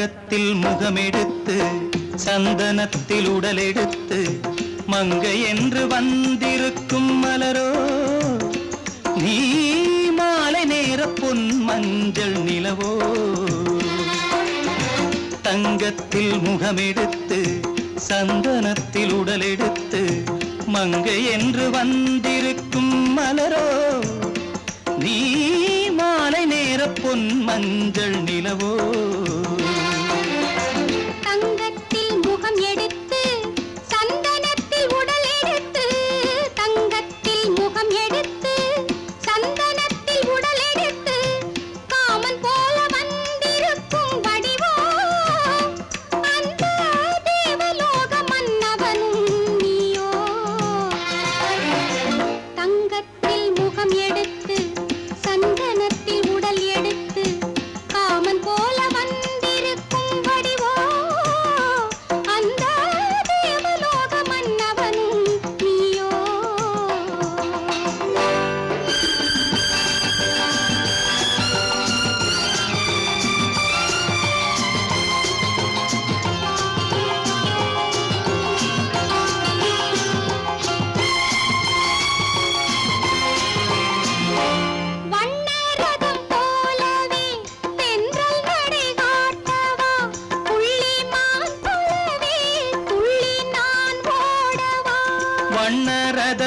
தங்கத்தில் முகமெடுத்து சந்தனத்தில் உடலெடுத்து மங்கை என்று வந்திருக்கும் மலரோ நீ மாலை நேர பொன் மஞ்சள் நிலவோ தங்கத்தில் முகமெடுத்து சந்தனத்தில் உடலெடுத்து மங்கை என்று வந்திருக்கும் மலரோ நீ மாலை நேர பொன் மஞ்சள் நிலவோ தங்கத்தில் முகம் எடுத்து சந்தனத்தில் உடல் எடுத்து தங்கத்தில் முகம் எடுத்து சந்தனத்தில் உடல் எடுத்து காமன் போல வந்திருக்கும் வடிவோ அந்த தேவலோக மன்னவனும் நீயோ தங்கத்தில் முகம் எடுத்து சந்தனத்தில் உடல் எடுத்து காமன் போல வந்திருக்கும் வடிவோ அந்த தேவலோக மன்னவனும் நீயோ வண்ணரதம் போலவே தென்றல் நடை காட்டவா புள்ளிமான் போலவே துள்ளி நான் ஓடவா வண்ணரதமாகினால்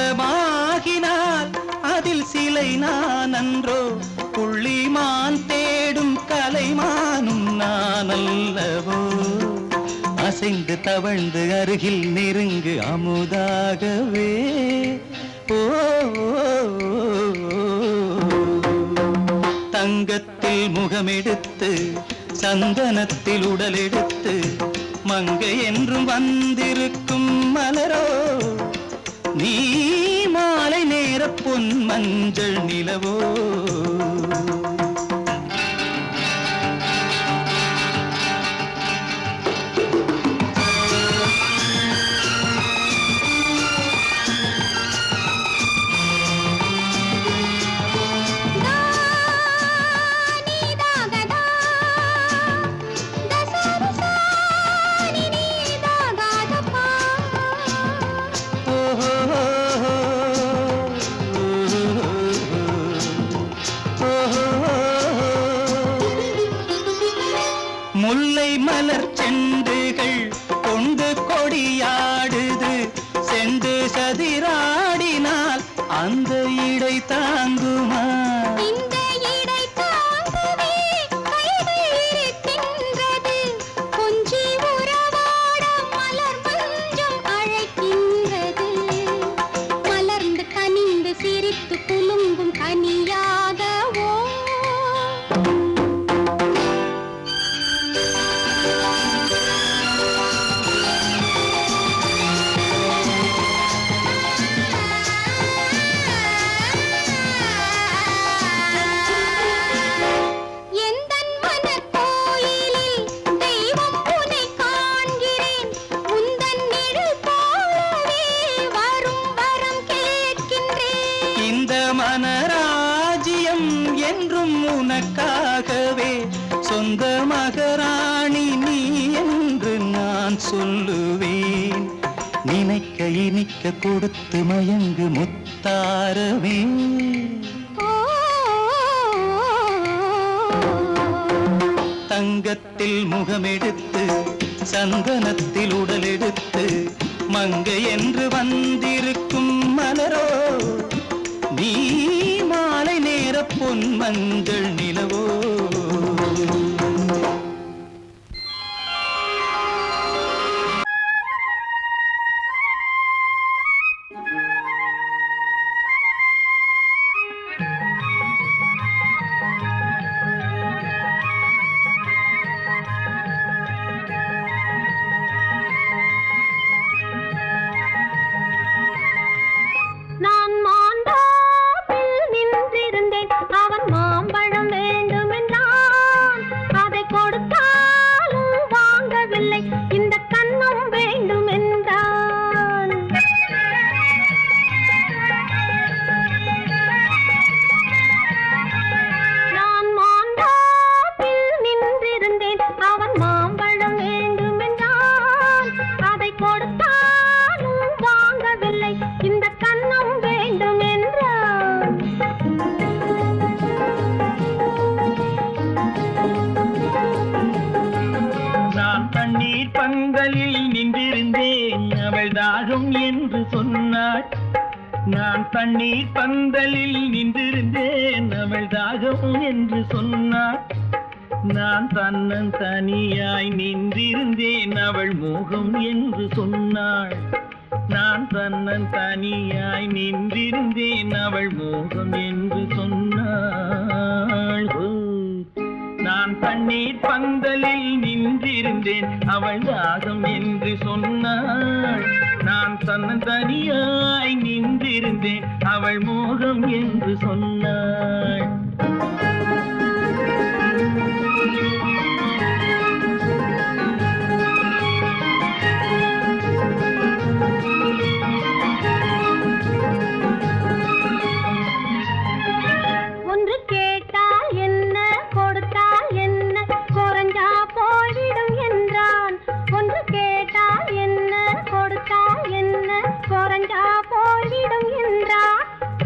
அதில் சிலை நான் அன்றோ புள்ளிமான் தேடும் கலைமானும் நான் அல்லவோ அசைந்து தவழ்ந்து அருகில் நெருங்கு அமுதாகவே ஓ தங்கத்தில் முகமெடுத்து சந்தனத்தில் உடலெடுத்து மங்கை என்றும் வந்திருக்கும் மலரோ நீ மாலை நேர பொன் மஞ்சள் நிலவோ நீதாகதா தசரசா நீதாகதப்பா முல்லை மலர் செண்டுகள் கொண்டு கொடியாடுது செண்டு சதிராடினால் அந்த இடை தாங்குமா இந்த இடை தாங்கவே கைகள் இருக்கின்றது கொஞ்சி உறவாட மலர் மஞ்சம் அழைக்கின்றது மலர்ந்து கனிந்து சிரித்து குலுங்கும் கனியாகவோ எந்தன் மனக்கோயிலில் தெய்வம் உன்னை காண்கிறேன் உந்தன் நிழல் போலவே வரும் வரம் கேட்கின்றேன் இந்த மனராஜ்யம் என்றும் உனக்காகவே சொந்த மகராணி நீ என்று நான் சொல்லுவேன் நினைக்க இனிக்க கொடுத்து மயங்கு முத்தாரவே தங்கத்தில் முகமெடுத்து சந்தனத்தில் உடலெடுத்து மங்கை என்று வந்திருக்கும் மலரோ நீ மாலை நேர பொன் மஞ்சள் நிலவோ நான் மாந்தாப்பில் நின்றிருந்தேன் அவன் மாம்பழம் நான் தண்ணீர் பந்தலில் நின்றிருந்தேன் அவள் தாகம் என்று சொன்னாள். நான் தன்னன் தனியாய் நின்றிருந்தேன் அவள் மோகம் என்று சொன்னாள். நான் தன்னன் தனியாய் நின்றிருந்தேன் அவள் மோகம் என்று சொன்னாள். நான் தண்ணீர் பந்தலில் நின்றிருந்தேன் அவள் தாகம் என்று சொன்னாள். நான் தன்னன் தனியாய் நின்றிருந்தேன் அவள் மோகம் என்று சொன்னாள்.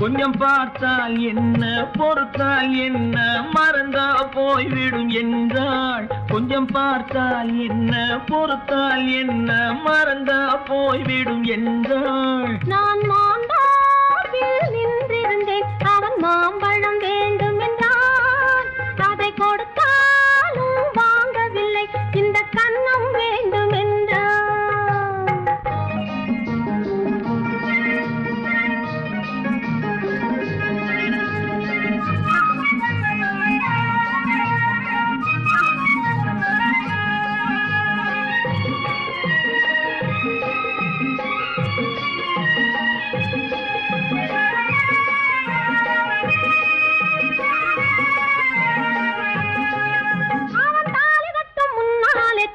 கொஞ்சம் பார்த்தால் என்ன பொறுத்தால் என்ன மறந்தா போய்விடும் என்றாள். கொஞ்சம் பார்த்தால் என்ன பொறுத்தால் என்ன மறந்தா போய்விடும் என்றாள். நான் மாந்தாப்பில் நின்றிருந்தேன் அவன் மாம்பழம் வேண்டும் என்றான். அதை கொடுத்தாலும் வாங்கவில்லை இந்த கன்னம் வேண்டும் என்றான்.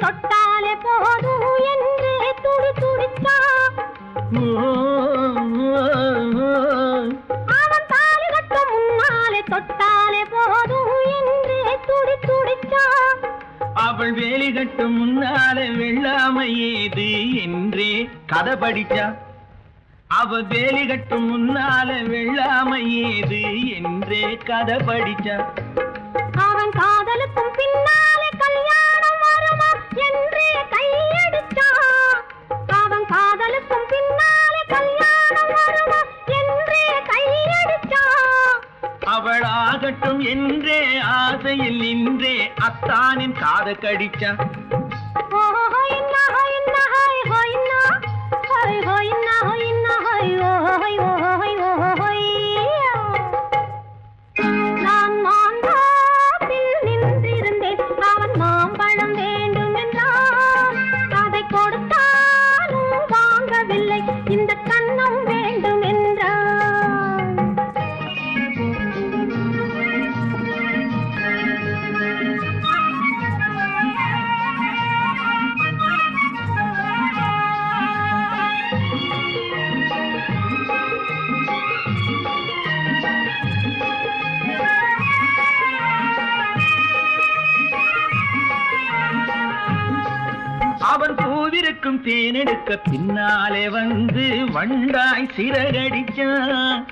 தொட்டாலே போதும் என்று துடி துடித்தான். அவன் தாலி கட்ட முன்னாலே தொட்டாலே போதும் என்று துடி துடித்தான். அவள் வேலி கட்டும் முன்னாலே வெள்ளாமை ஏது என்றே கதை படிச்சா. அவள் வேலி கட்டும் முன்னாலே வெள்ளாமை ஏது என்றே கதை படிச்சா. அவன் காதலுக்கும் பின்னாலே கல்யாணம் வருமா என்றே கையடிச்சான். அவன் காதலுக்கும் பின்னாலே கல்யாணம் வருமா என்றே கையடிச்சான். அவள் ஆகட்டும் என்றே ஆசையில் நின்றே அத்தானின் காத கடிச்சா. நான் மாந்தாப்பில் நின்றிருந்தேன் அவன் மாம்பழம் வேண்டும் என்றான். அதை கொடுத்தாலும் வாங்கவில்லை இந்த கன்னம் வேண்டும் என்றான். அவன் பூவிருக்கும் தேனெடுக்க பின்னாலே வந்து வண்டாய் சிறகடிச்சான்.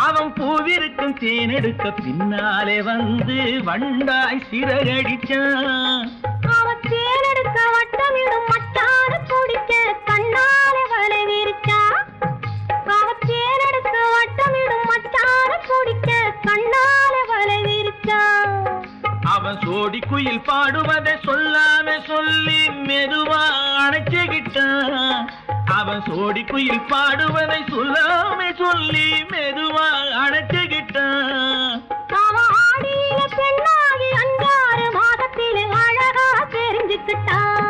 அவன் பூவிருக்கும் தேனெடுக்க பின்னாலே வந்து வண்டாய் சிறகடிச்சான். அவன் தேனெடுக்க வட்டமிடும் மட்டான குடிக்க கண்ணாலே வலை விரிச்சா. அவன் தேனெடுக்க வட்டமிடும் மட்டான குடிக்க கண்ணாலே வலை விரிச்சா. அவன் சோடி குயில் பாடுவதை சொல்லாம சொல்லி மெதுவா அணைச்சுக்கிட்டான். அவன் சோடி குயில் பாடுவதை சொல்லாம சொல்லி மெதுவா அணைச்சுக்கிட்டான். அவன் ஆடிய பெண்ணாகி 5-6 மாதத்திலே அழகா தெரிஞ்சுக்கிட்டான்.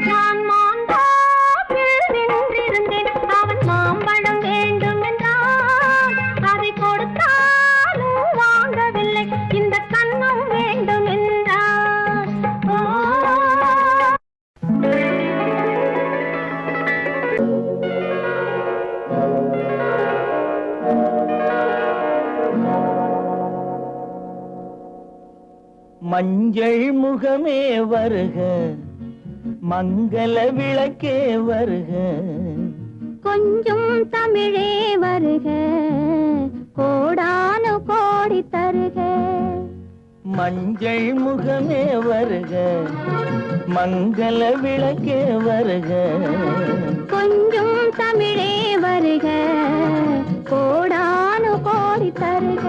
நான் மாந்தாப்பில் நின்றிருந்தேன் அவன் மாம்பழம் வேண்டும் என்றான். அதை கொடுத்தாலும் வாங்கவில்லை இந்த கன்னம் வேண்டும் என்றான். மஞ்சள் முகமே வருக மங்கள விளக்கே வருக. கொஞ்சம் தமிழே வருக கோடானு கோடி தருக. மஞ்சள் முகமே வருக, மங்கள விளக்கே வருக. கொஞ்சம் தமிழே வருக, கோடானு கோடி தருக.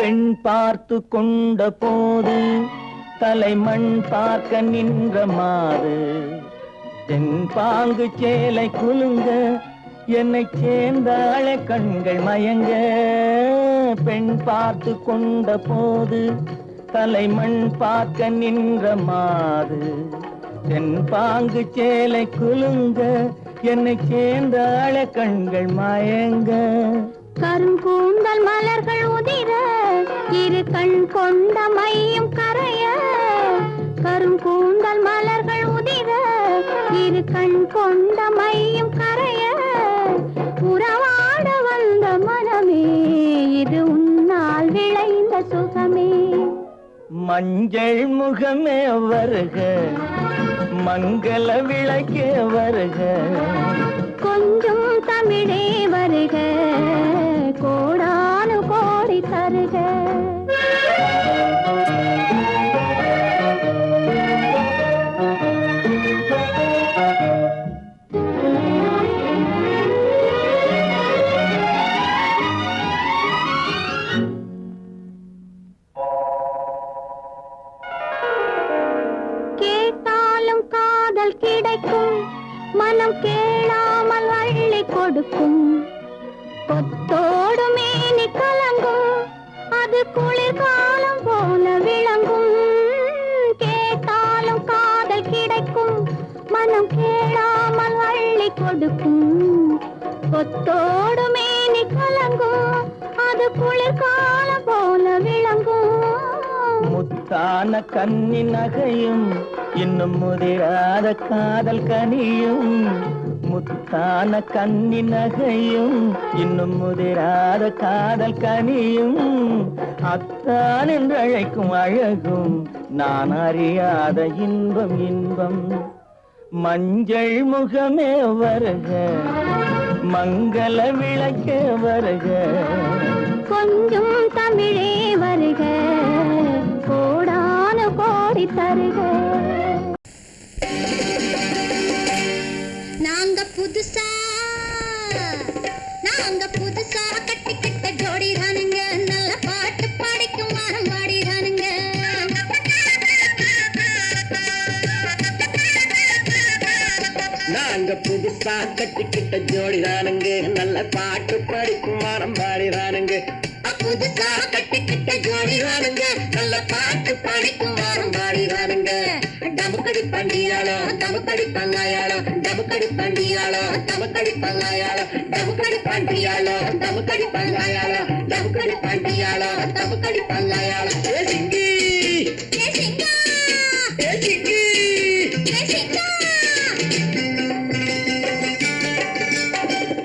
பெண் பார்த்து கொண்ட போது தலைமண் பார்க்க நின்ற மாது, தென்பாங்கு சேலை குலுங்க என்னை சேர்ந்தாள கண்கள் மயங்க. பெண் பார்த்து கொண்ட போது தலைமண் பார்க்க நின்ற மாது, தென்பாங்கு சேலை குலுங்க என்னை சேர்ந்தாள கண்கள் மயங்க. கருங்கூந்தல் மலர்கள் உதிர இரு கண் கொண்ட மையும் கரைய. கருங்கூந்தல் மலர்கள் உதிர இரு கண் கொண்ட மையும் கரைய. உறவாட வந்த மனமே இது உன்னால் விளைந்த சுகமே. மஞ்சள் முகமே வருக, மங்கள விளக்கே வருக. கொஞ்சம் தமிழே வருக, கோடானு கோடி தருக. கேட்டாலும் காதல் கிடைக்கும், மனம் கேளாமல் அள்ளி கொடுக்கும். கொத்தோடு மேனி கலங்கும், அது குளிர்காலம் போல விளங்கும். கேட்டாலும் காதல் கிடைக்கும், மனம் கேளாமல் அள்ளி கொடுக்கும். கொத்தோடு மேனி கலங்கும், அது குளிர்காலம் போல விளங்கும். முத்தான கன்னி நகையும் இன்னும் முதிராத காதல் கனியும். முத்தான கன்னி நகையும் இன்னும் முதிராத காதல் கனியும். அத்தான் என்று அழைக்கும் அழகும் நான் அறியாத இன்பம் இன்பம். மஞ்சள் முகமே வருக, மங்கள விளக்கே வருக. கொஞ்சம் தமிழே வருக, கோடானு கோடி தருக. நாங்க புதுசா கட்டிக்கிட்ட ஜோடி தானுங்க, நல்ல பாட்டு பாடிக்கும் வாரம் பாடிதானுங்க. நாங்க புதுசா கட்டிக்கிட்ட ஜோடி தானுங்க, நல்ல பாட்டு படிக்கும் வாரம் பாடிதானுங்க. புதுசா கட்டிக்கிட்ட ஜோடி தானுங்க, நல்ல பாட்டு படிக்கும் வாரம் பாடிதானுங்க. டமுக்கடி பண்டியாளோ டமுக்கடி பங்காயாளோ, டமுக்கடி பண்டியாளோ டமுக்கடி பங்காயாளோ, டமுக்கடி பண்டியாளோ டமுக்கடி பங்காயாளோ, டமுக்கடி பண்டியாளோ டமுக்கடி பங்காயாளோ. ஏ சிங்கி ஏ சிங்கா ஏ சிங்கி ஏ சிங்கா.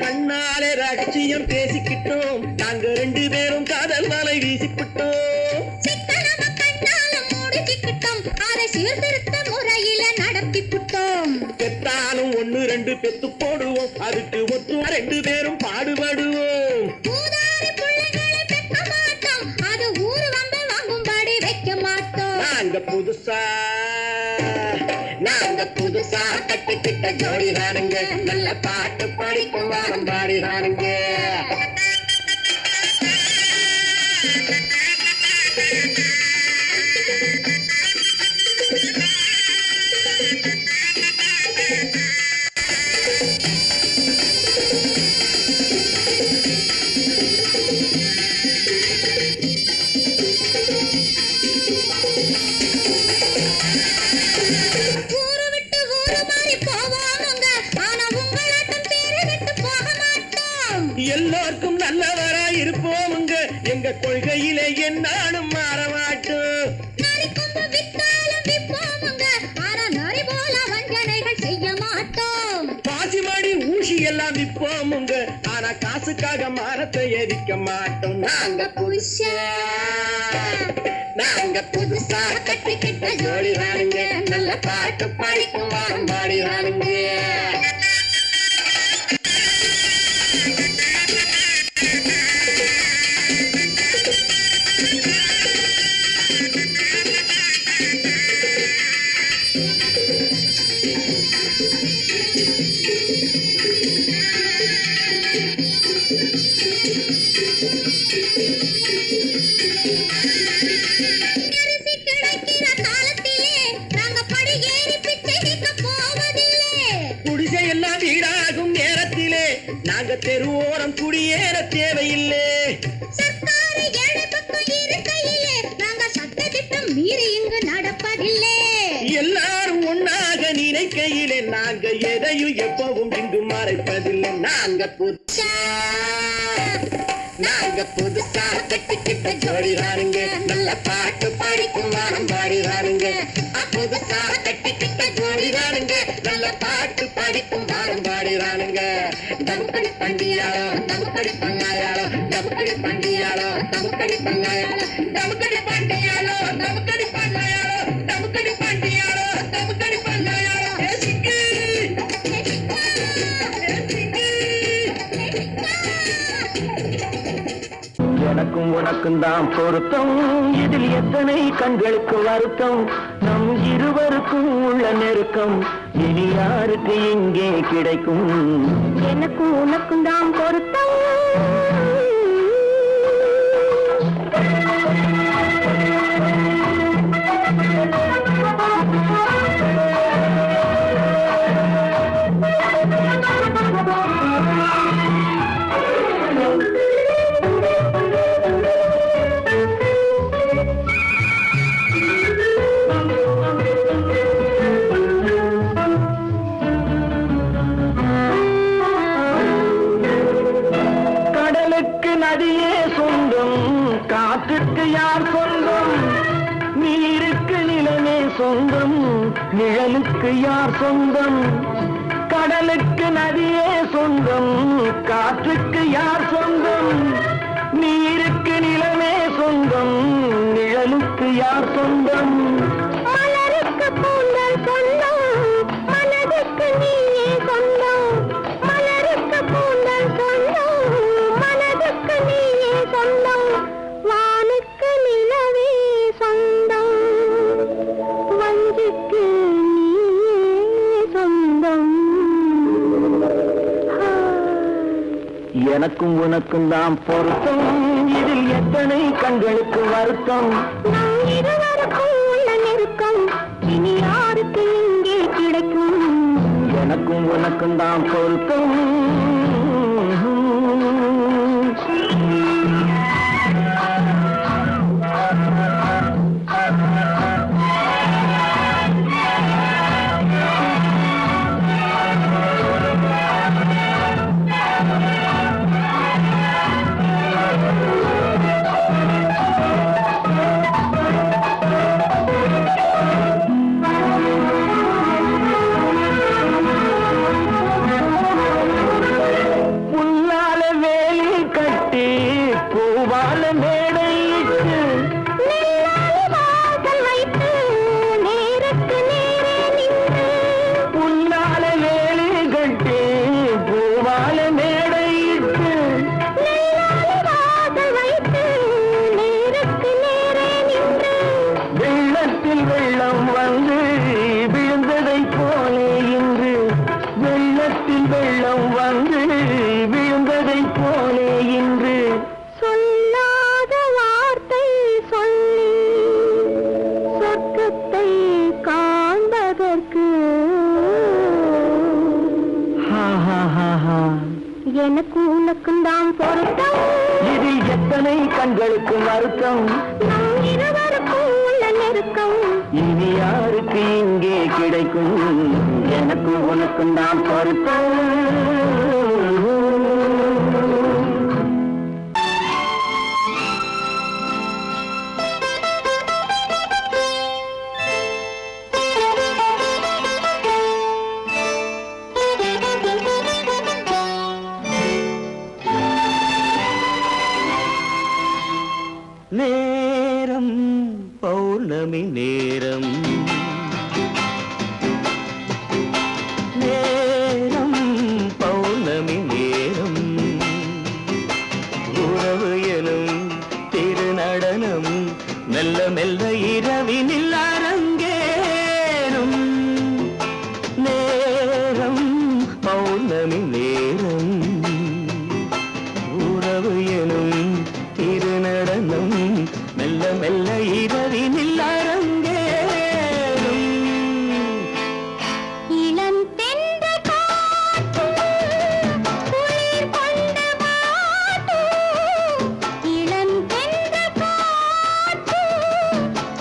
கண்ணாலே ரகசியம் பேசிக்கிட்டோம், நாங்க ரெண்டு பேரும் காதல் மலை வீசிக்கிட்டோம். சிக்கனமா கண்ணால முடிச்சுக்கிட்டோம், அதை சீர்திருத்த முறையில நடத்திவிட்டோம். பெற்றாலும் ஒண்ணு ரெண்டு பெத்து போடுவோம், அதுக்கு ஒத்து ரெண்டு பேரும் பாடுபடுவோம். ஊதாரி பிள்ளைகளை பெற்க மாட்டோம், அது ஊரு வந்து வாங்கும்படி வைக்க மாட்டோம். நாங்க புதுசா கட்டிக்கிட்ட ஜோடி தானுங்க, நல்ல பாட்டு படிக்கும் வாரம் பாடிதானுங்க. ஊரு விட்டு ஊரு மாறி போவோமுங்க, ஆனா உங்களாட்டம் பேரு விட்டு போக மாட்டோம். எல்லாருக்கும் காசுக்காக மானத்தை எரிக்க மாட்டோம். நாங்க புதுசா கட்டிக்கிட்ட ஜோடிதானுங்க, நல்ல பாட்டு படிக்கும் வாரம் பாடிதானுங்க. குடிசையெல்லாம் வீடாகும் நேரத்திலே நாங்க தெருவோரம் குடியேற தேவையில்லை. மீறி இங்கு நடப்பதில்லை. எல்லாரும் ஒன்னாக நினைக்கையிலே நாங்க எதையும் எப்பவும் இங்கு மறைப்பதில்லை. நாங்க புதுசா கட்டிக்கிட்ட ஜோடிதானுங்க, நல்ல பாட்டு படிக்கும் வாரம் பாடிதானுங்க. புதுசா கட்டிக்கிட்ட ஜோடிதானுங்க, நல்ல பாட்டு படிக்கும் வாரம் பாடிதானுங்க. தமுக்கடி பண்டியாளோ தமுக்கடி பங்காயாளோ, தமுக்கடி பண்டியாளோ தமுக்கடி பங்காயாளோ, தமுக்கடி பண்டியாளோ தமுக்கடி பங்காயாளோ, தமுக்கடி பண்டியாளோ தமுக்கடி பங்காயாளோ. எனக்கும் உனக்கும் தான் பொருத்தம், இதில் எத்தனை கண்களுக்கு வருத்தம். நம் இருவருக்கும் உள்ள நெருக்கம் இனி யாருக்கு இங்கே கிடைக்கும். எனக்கும் உனக்கும் தான் பொருத்தம். நதியே சொந்தம், காற்றுக்கு யார் சொந்தம், நீருக்கு நிலமே சொந்தம், நிழலுக்கு யார் சொந்தம். கடலுக்கு நதியே சொந்தம், காற்றுக்கு யார் சொந்தம், நீருக்கு நிலமே சொந்தம், நிழலுக்கு யார் சொந்தம். மலருக்கு பூந்தல் சொந்தம், மனதுக்கு நீயே சொந்தம். மலருக்கு பூந்தல் சொந்தம், மனதுக்கு நீயே சொந்தம். வானுக்கு நிலவே சொந்தம், வஞ்சிக்கு நீயே சொந்தம். எனக்கும் உனக்கும் தான் பொருத்தம், இதில் எத்தனை கண்களுக்கு வருத்தம். நம் இருவருக்கும் உள்ள நெருக்கம் இனி யாருக்கு இங்கே கிடைக்கும். எனக்கும் உனக்கும் தான் பொருத்தம். எனக்கும் உனக்கும் தான் பொருத்தம், இதில் எத்தனை கண்களுக்கு வருத்தம். நம் இருவருக்கும் உள்ள நெருக்கம் இனி யாருக்கு இங்கே கிடைக்கும். எனக்கும் உனக்கும் தான் பொருத்தம். பௌர்ணமி நேரம் நேரம் பௌர்ணமி நேரம் உறவு எனும் திருநடனம் மெல்ல மெல்ல இரவினில் அரங்கேறும் நேரம் பௌர்ணமி நேரம் உறவு எனும் திருநடனம் மெல்ல மெல்ல இரவினில் அரங்கேறும் இளம் தென்றல் காற்றும் குளிர் கொண்டு வாட்டும் இளம் தென்றல் காற்றும்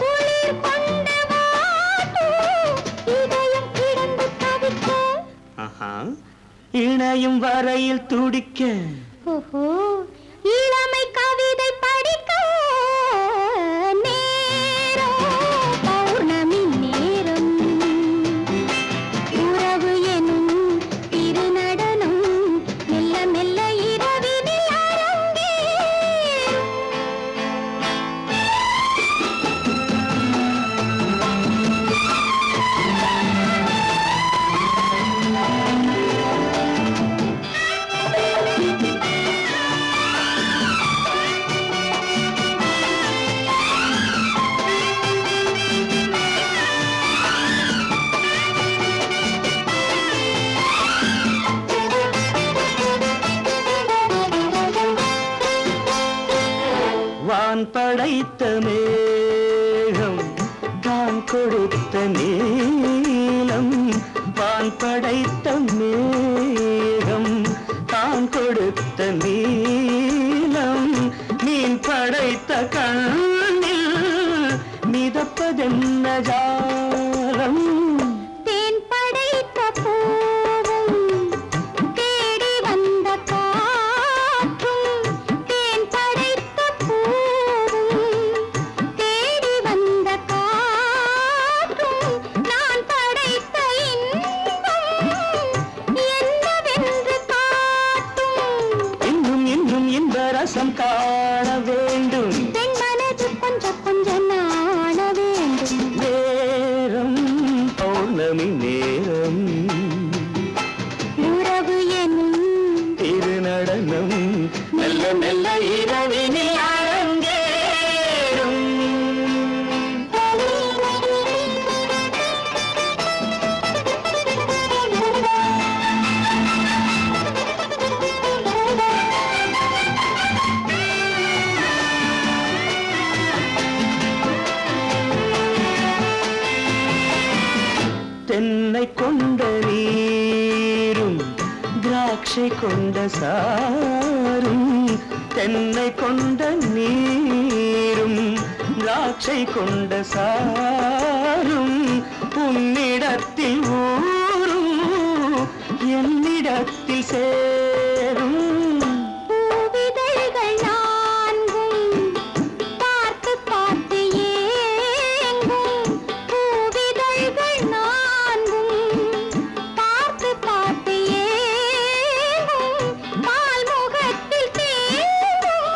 குளிர் கொண்டு வாட்டும் இதயம் கிடந்து தவிக்க இணையும் வரையில் துடிக்க ஓஹோ இளமை கவிதை படிக்க நேரம் பௌர்ணமி நேரம் உறவு எனும் திருநடனம் மெல்ல மெல்ல இரவினில் அரங்கேறும் வான் படைத்த மேகம் தான் கொடுத்த நீலம் வான் படைத்த மேகம் தான் கொடுத்த நீலம் மீன் படைத்த கண்ணில் மிதப்பதென்ன ஜாலம் தேன் படைத்த பூவும் தேடி வந்த காற்றும் தேன் படைத்த பூவும் தேடி வந்த காற்றும் நான் படைத்த இன்பம் என்னவென்று காட்டும் இன்னும் இன்னும் இந்த ரசம் காண வேண்டும் பெண் மனது கொஞ்சம் கொஞ்சம் நாண வேண்டும் நேரம் பௌர்ணமி நேரம் உறவு எனும் திருநடனம் மெல்ல மெல்ல இரவினில் அரங்கேறும் தென்னை கொண்ட நீரும் திராட்சை கொண்ட சாரும் தென்னை கொண்ட நீரும் திராட்சை கொண்ட சாரும் உன்னிடத்தில் ஊரும் என்னிடத்தில் சேரும் பூவிதழ்கள் நான்கும் பார்த்து பார்த்து ஏங்கும் பூவிதழ்கள் நான்கும் பார்த்து பார்த்து ஏங்கும் பால் முகத்தில் தேங்கும்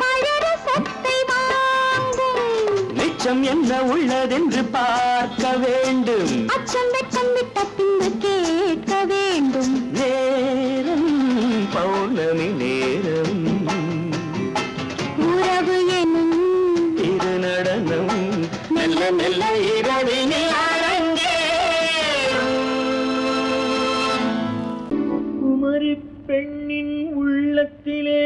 பழரசத்தை வாங்கும் மிச்சம் என்ன உள்ளதென்று பார்க்க வேண்டும் அச்சம் வெச்சம் விட்ட பின்பு கேட்க வேண்டும் நேரம் பௌர்ணமி நேரம் உறவு எனும் திருநடனம் மெல்ல மெல்ல இரவினில் அரங்கேறும் குமரி பெண்ணின் உள்ளத்திலே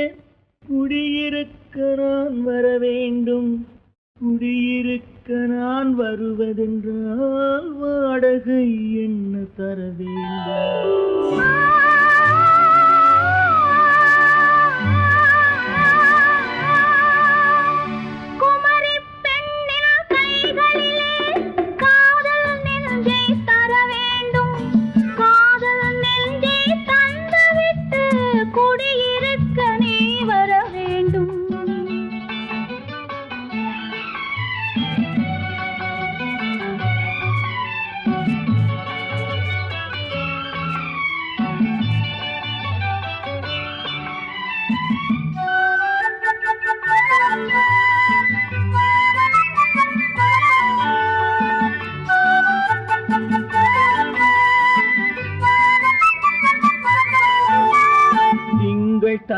குடியிருக்க நான் வர வேண்டும் குடியிருக்க நான் வருவதென்றால் வாடகை என்ன தர வேண்டும் குமரி பெண்ணின் கைகளிலே காதல் நெஞ்சை தர வேண்டும் காதல் நெஞ்சை தந்துவிட்டு குடியிருக்க நீ வர வேண்டும்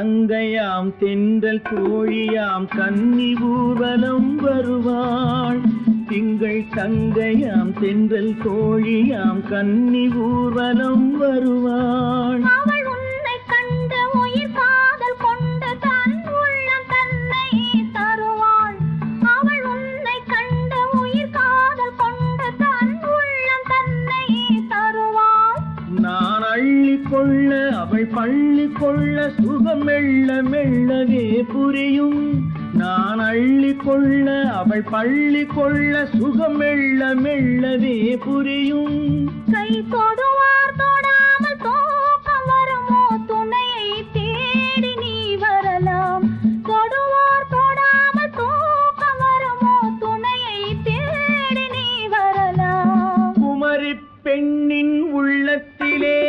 தங்கையாம் தென்றல் தோழியாம் கன்னி ஊர்வலம் வருவாள். திங்கள் தங்கையாம் தென்றல் தோழியாம் கன்னி ஊர்வலம் வருவாள். அவள் உன்னை கண்ட உயிர் காதல் கொண்டு தன் உள்ளம் தன்னை தருவாள். அவள் உன்னை கண்ட உயிர் காதல் கொண்டு தன் உள்ளம் தன்னை தருவாள். நான் அள்ளி கொள்ள அவள் பள்ளி கொள்ள சுகம் மெல்ல மெல்லவே புரியும். நான் அள்ளி கொள்ள அவள் பள்ளி கொள்ள சுகம் மெல்ல மெல்லவே புரியும். கை தொடுவார் தொடாமல் தூக்கம் வருமோ துணையை தேடி நீ வரலாம். தொடுவார் தொடாமல் தூக்கம் வருமோ துணையை தேடி நீ வரலாம். குமரி பெண்ணின் உள்ளத்திலே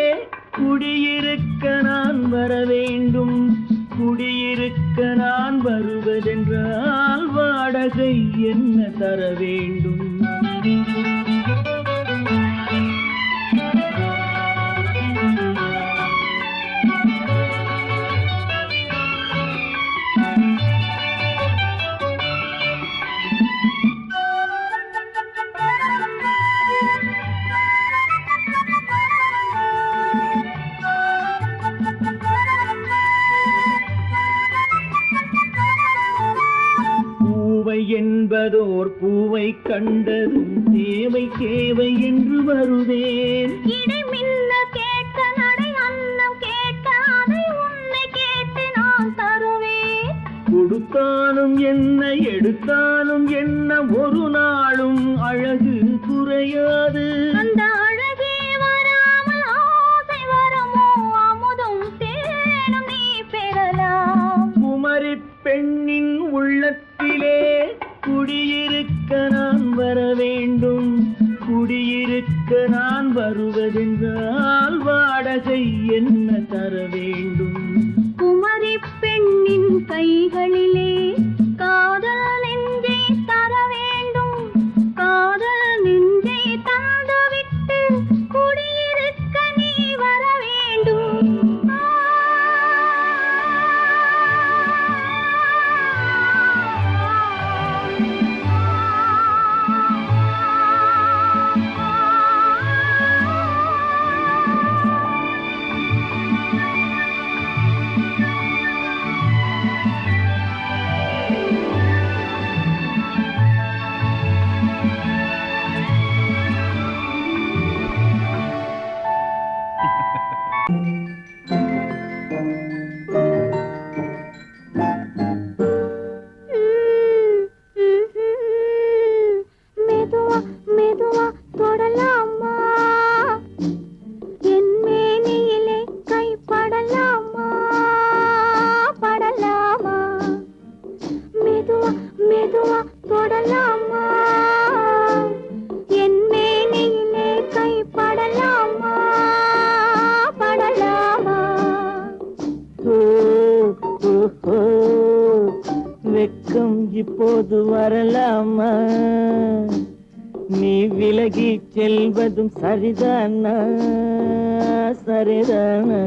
குடியிருக்க நான் வர வேண்டும். குடியிருக்க நான் வருவதென்றால் வாடகை என்ன தர வேண்டும்? என்பதோர் பூவை கண்டதும் தேவை தேவை என்று வருவேன். இடை மின்ன கேட்க நடை அன்னம் கேட்க அதை உன்னை கேட்டு நான் தருவேன். கொடுத்தாலும் என்ன எடுத்தாலும் என்ன ஒரு நாளும் அழகு குறையாது. அந்த அழகே வராமல் ஆசை வரமோ அமுதும் தேனும் நீ பெறலாம். குமரி பெண்ணின் உள்ளத்திலே குடியிருக்க நான் வர வேண்டும். குடியிருக்க நான் வருவதென்றால் வாடகை என்ன தர வேண்டும்? குமரி பெண்ணின் கைகளிலே காதல் நெஞ்சை தர வேண்டும். காதல் நெஞ்சை தந்துவிட்டு குடியிருக்க நீ வர வேண்டும். மெதுவா மெதுவா தொடலாமா, என் மேனியிலே கை படலாமா படலாமா. மெதுவா மெதுவா தொடலாமா, என் மேனியிலே கை படலாமா படலாமா. வெக்கம் இப்போது வரலாமா? நீ விலகி செல்வதும் சரிதானா சரிதானா?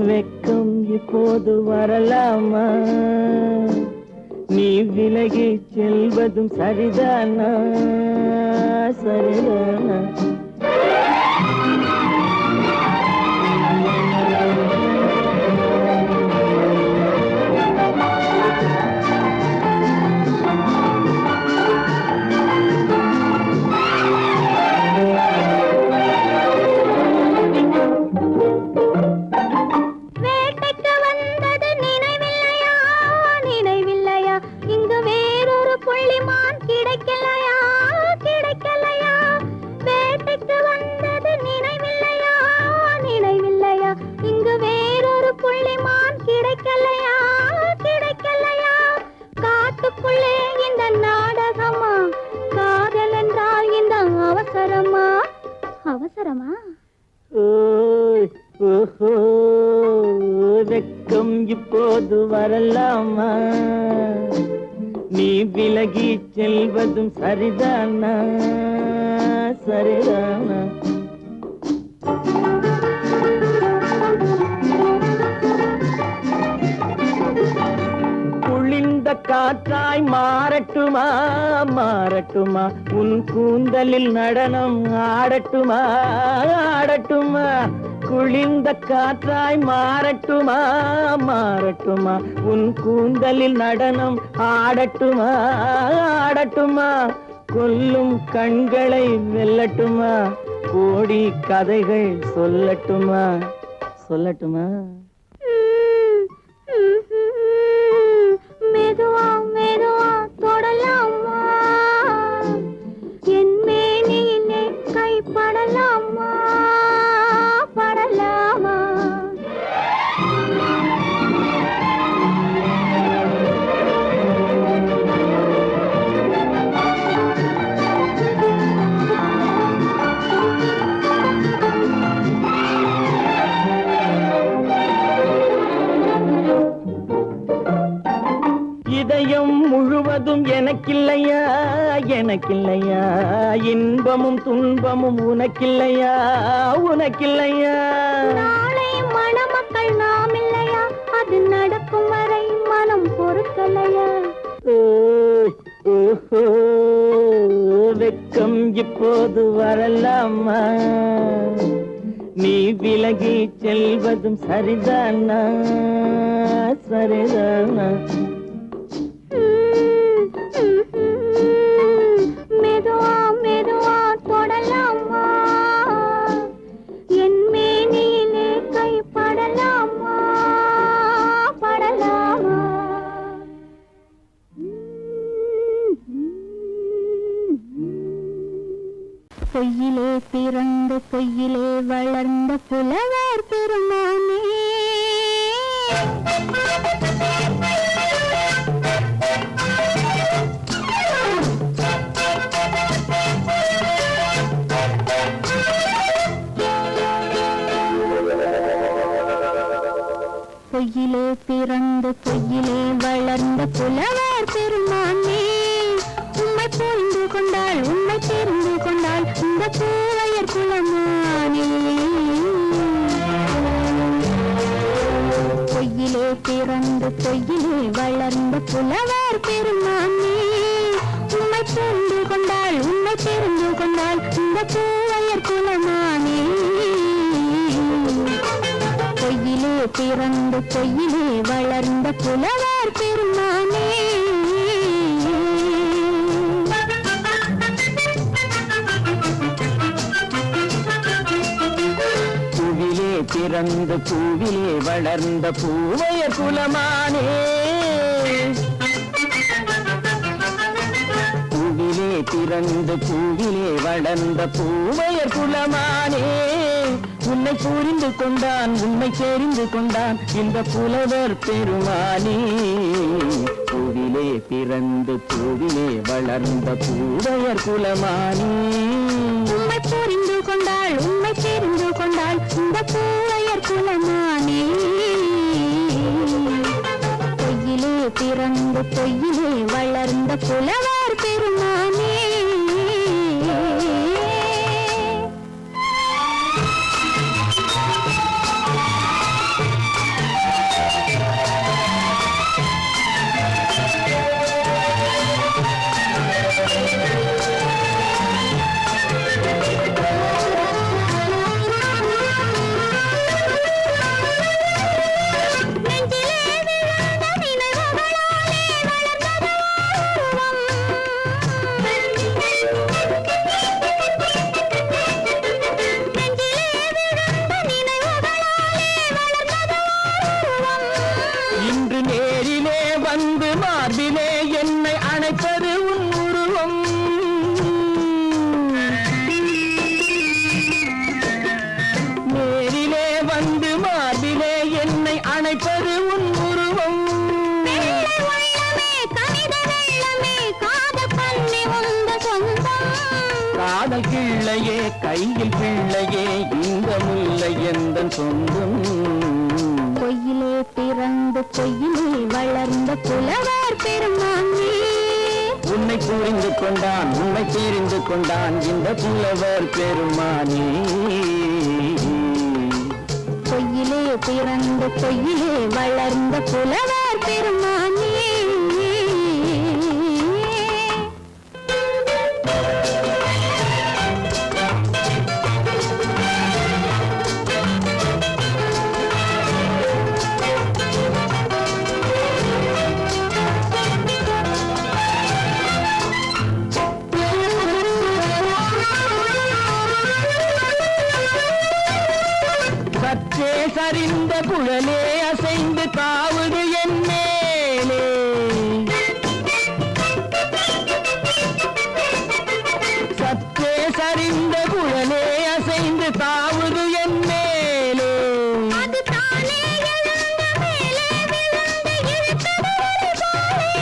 வெக்கம் இப்போது வரலாமா? நீ விலகி செல்வதும் சரிதானா சரிதானா? வேட்டைக்கு வந்தது நினைவில்லையா நினைவில்லையா? இங்கு வேறொரு புள்ளிமான் கிடைக்கலையா கிடைக்கலையா? வேட்டைக்கு வந்தது நினைவில்லையா நினைவில்லையா? இங்கு வேறொரு புள்ளிமான் கிடைக்கலையா கிடைக்கலையா? காட்டுக்குள்ளே இந்த நாடகமா? காதல் என்றால் இந்த அவசரமா அவசரமா? வெக்கம் இப்போது வரலாமா? நீ விலகி செல்வதும் சரிதானா சரிதானா? காற்றாய் மாறட்டுமா மாறட்டுமா உன் கூந்தலில் நடனம் ஆடட்டுமா ஆடட்டுமா குளிர்ந்த காற்றாய் மாறட்டுமா மாறட்டுமா உன் கூந்தலில் நடனம் ஆடட்டுமா ஆடட்டுமா கொல்லும் கண்களை வெல்லட்டுமா கோடி கதைகள் சொல்லட்டுமா சொல்லட்டுமா மெதுவா மெதுவா தொடலாமா என் மேனியிலே கைப்படலாமா படலாமா இதயம் முழுவதும் எனக்கில்லையா எனக்கில்லையா இன்பமும் துன்பமும் உனக்கில்லையா உனக்கில்லையா நாளை மணமக்கள் நாம் இல்லையா அது நடக்கும் வரை மனம் பொறுக்கலையா ஓய், ஓஹோ, வெக்கம் இப்போது வரலாமா நீ விலகி செல்வதும் சரிதானா சரிதானா மெதுவா மெதுவா தொடலாமா என் மேனியிலே கைப்படலாமா படலாமா பொய்யிலே பிறந்த பொய்யிலே வளர்ந்த புலவர் பெருமானே பொய்யிலே பிறந்த பொய்யிலே வளர்ந்த புலவர் பெருமானே உம்மை புரிந்து கொண்டாள் உம்மை தெரிந்து கொண்டாள் இந்த பூவையர் குலமானே பொய்யிலே பிறந்த பொய்யிலே வளர்ந்த புலவர் பெருமானே உம்மை புரிந்து கொண்டாள் உம்மை தெரிந்து கொண்டாள் இந்த பூவையர் குலமானே பொய்யிலே பிறந்த பொய்யிலே வளர்ந்த புலவர் பெருமானே பூவிலே பிறந்த பூவிலே வளர்ந்த பூவையர் குலமானே பூவிலே பிறந்த பூவிலே வளர்ந்த பூவையர் குலமானே உன்னை புரிந்து கொண்டான் உன்னை தெரிந்து கொண்டான் இந்த புலவர் பெருமானே பூவிலே பிறந்து பூவிலே வளர்ந்த பூவையர் குலமானே உம்மை புரிந்து கொண்டாள் உம்மை தெரிந்து கொண்டாள் இந்த பூவையர் குலமானே பொய்யிலே பிறந்து பொய்யிலே வளர்ந்த புலவர் பெருமானே காதல் கிள்ளையே கையில் பிள்ளையே இந்த முல்லை எந்தன் சொந்தம் பொய்யிலே பிறந்து பொய்யிலே வளர்ந்த புலவர் பெருமானே உன்னை புரிந்து கொண்டான் உன்னை தெரிந்து கொண்டான் இந்த புலவர் பெருமானே பொய்யிலே பிறந்து பொய்யிலே வளர்ந்த புலவர் பெருமானே சரிந்த குழலே அசைந்து தாவுது என் மேலே. சற்றே சரிந்த குழலே அசைந்து தாவுது என் மேலே. அது தானே எழுந்த மேலே விழுந்து இழுத்தது ஒரு போலே.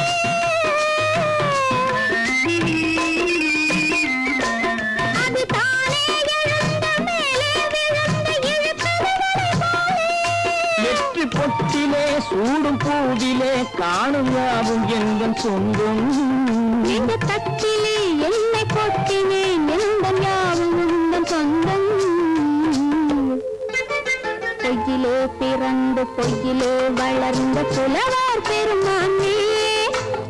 அது தானே எழுந்த மேலே விழுந்து இழுத்தது ஒரு போலே. வெற்றி பொட்டிலே சூடும் பூவிலே காணும் யாவும் எங்கள் சொந்தம். இந்த தட்டிலே என்னை கொட்டினே நெந்தன் யாவும் உந்தன் சொந்தம். பொய்யிலே பிறந்து பொய்யிலே வளர்ந்த புலவர் பெருமானே,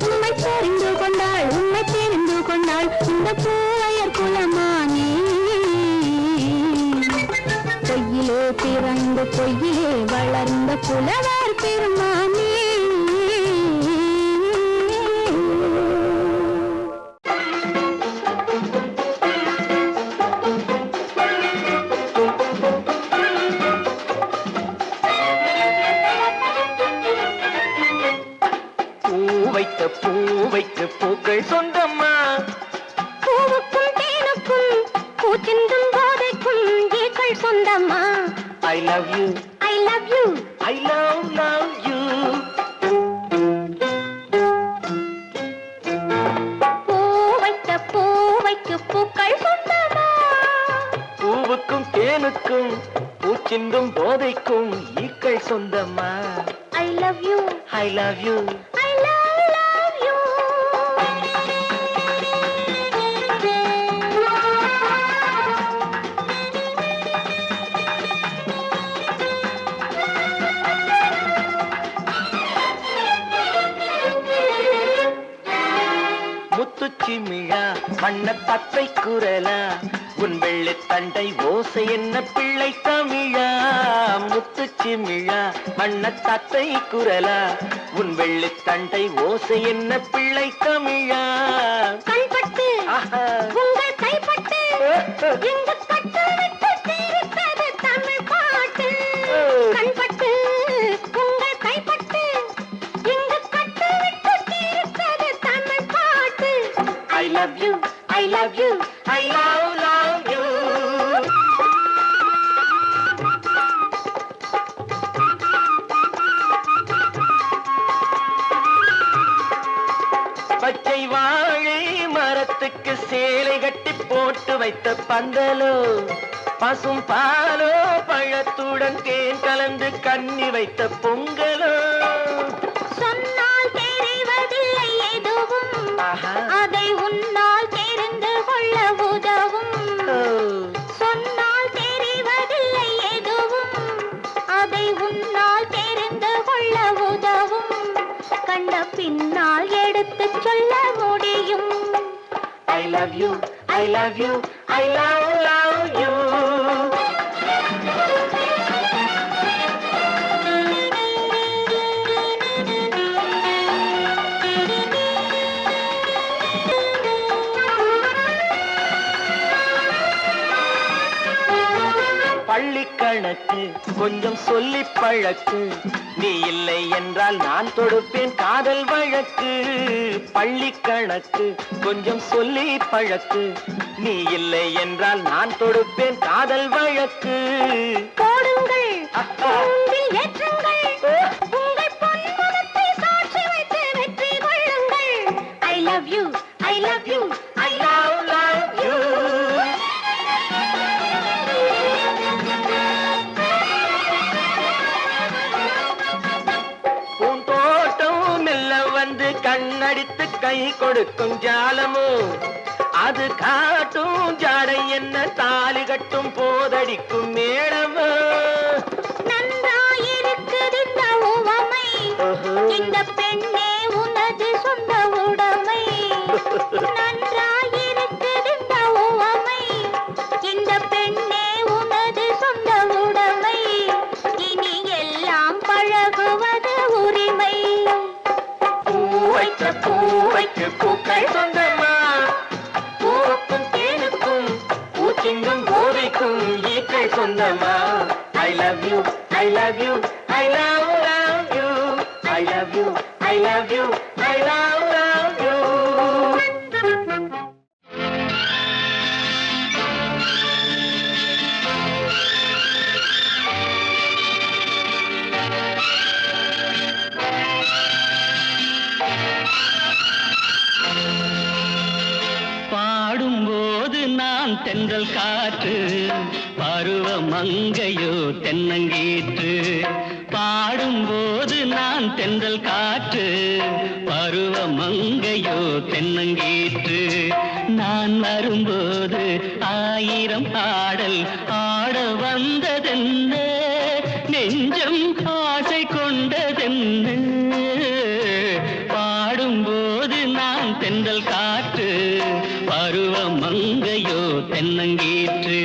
உண்மை தெரிந்து கொண்டாள் உண்மை தெரிந்து கொண்டாள் இந்த பூவையர் குலமானே. பொய்யிலே பிறந்து பொய்யிலே வளர்ந்த புலவர் பெருமானே. பூவைக்கு பூக்கள் சொந்தம்மா. பூவுக்கும் தேனுக்கும் பூச்சிந்தும் போதைக்கும் ஈக்கள் சொந்தம்மா. I love you, I love you. I love you. பூவைக்கு பூக்கள் சொந்தமா. பூவுக்கும் தேனுக்கும் பூச்சிந்தும் போதைக்கும் ஈக்கள் சொந்தம்மா. I love you, I love you. I love you. முத்துச்சிமிழா வண்ண தத்தை குரலா உன் வெள்ளி தண்டை ஓசை என்ன பிள்ளை தமிழா. முத்துச்சிமிழா வண்ண தத்தை குரலா உன் வெள்ளி தண்டை ஓசை என்ன பிள்ளை தமிழா. கண்பட்டு ஆஹா. உங்கள் கைப்பட்டு இந்த கட்டு விட்டு தீர்த்தது தமிழ் பாட்டு. கண்பட்டு உங்கள் கைப்பட்டு இந்த கட்டு விட்டு தீர்த்தது தமிழ் பாட்டு. I love you, I love you, I love you. பச்சை வாழை மரத்துக்கு சேலை கட்டி போட்டு வைத்த பந்தலோ, பசும் பாலோ பழத்துடன் தேன் கலந்து கண்ணி வைத்த பொங்கலோ. சொன்னால் தெரிவதில்லை எதுவும், ஆஹா. அதை உன்னால் தெரிந்து கொள்ள உதவும். சொன்னால் தெரிவதில்லை எதுவும், அதை உன்னால் தெரிந்து கொள்ள உதவும். கண்ட பின்னால் எடுத்துச் சொல்ல முடியும். I love you, I love you, I love you. பள்ளி கணக்கு கொஞ்சம் சொல்லி பழக்கு, நீ இல்லை என்றால் நான் தொடுப்பேன் காதல் வழக்கு. பள்ளி கணக்கு கொஞ்சம் சொல்லி பழக்கு, நீ இல்லை என்றால் நான் தொடுப்பேன் காதல் வழக்கு. போடுங்கள் கூண்டில் ஏற்றுங்கள், உங்கள் பொன்முகத்தை சாட்சி வைத்து வெற்றி கொள்ளுங்கள். I love you, I love you, I love you. பூந்தோட்டம் மெல்ல வந்து கண்ணடித்து கை கொடுக்கும் ஜாலமோ, அது காட்டும் ஜாடை என்ன தாலி கட்டும் போதடிக்கும் மேளமோ. நன்றாயிருக்குது இந்த உவமை, இந்த பெண்ணே உனது சொந்த உடைமை. நன்றாயிருக்குது இந்த உவமை, இந்த பெண்ணே உனது சொந்த உடைமை. இனி எல்லாம் பழகுவது உரிமை. பூவைக்கு பூக்கள் சொந்தமா, பூவுக்கும் தேனுக்கும் பூச்சிங்கும் போதைக்கும் ஈக்கள் சொந்தமா. I love you, I love you, I love you, I love you, I love you, I love you. பாடும்போது நான் தென்றல் காற்று, பருவ மங்கையோ தென்னங்கீற்று. பாடும்போது நான் தென்றல் காற்று, பருவ மங்கையோ தென்னங்கீற்று. நான் வரும்போது ஆயிரம் ஆடல் ஆட வந்ததென்ன, நெஞ்சம் ஆசை கொண்டதென்ன. பாடும்போது நான் தென்றல் காற்று, பருவ மங்கையோ தென்னங்கீற்று.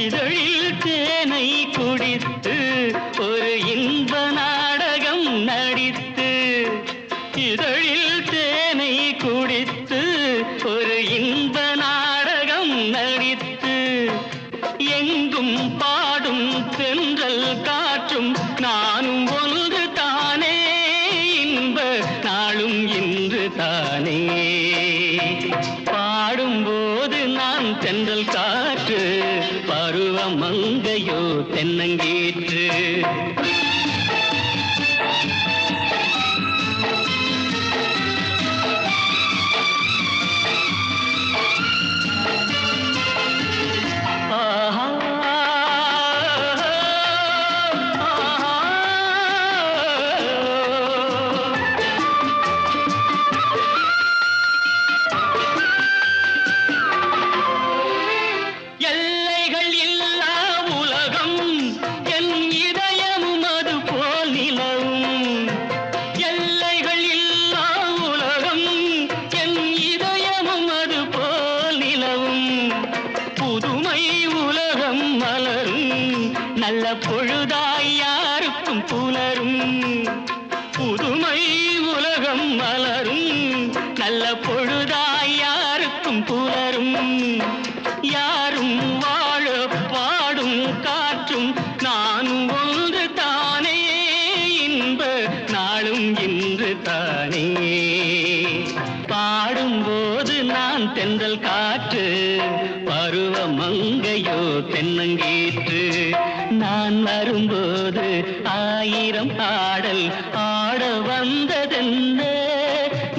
இதழில் தேனை குடித்து ஒரு இன்ப நாடகம் நடித்து, இதழில் தேனை குடித்து ஒரு இன்ப நாடகம் நடித்து, எங்கும் பாடும் தென்றல் காற்றும் நானும் ஒன்று தானே, இன்ப நாளும் இன்று தானே. பாடும்போது நான் தென்றல் காற்று, பருவ மங்கையோ தென்னங்கீற்று. நல்ல பொழுதாய் யாருக்கும் புலரும், புதுமை உலகம் மலரும். நல்ல பொழுதாய் யாருக்கும் புலரும். யாரும் வாழ பாடும் காற்றும் நானும் ஒன்று தானே, இன்ப நாளும் இன்று தானே. பாடும்போது நான் தென்றல் காற்று, பருவ மங்கையோ தென்னங்கீற்று. நான் வரும்போது ஆயிரம் ஆடல் ஆட வந்ததென்ன,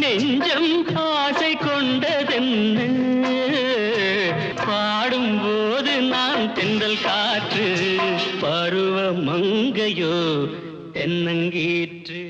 நெஞ்சம் ஆசை கொண்டதென்ன. பாடும்போது நான் தென்றல் காற்று, பருவ மங்கையோ தென்னங்கீற்று.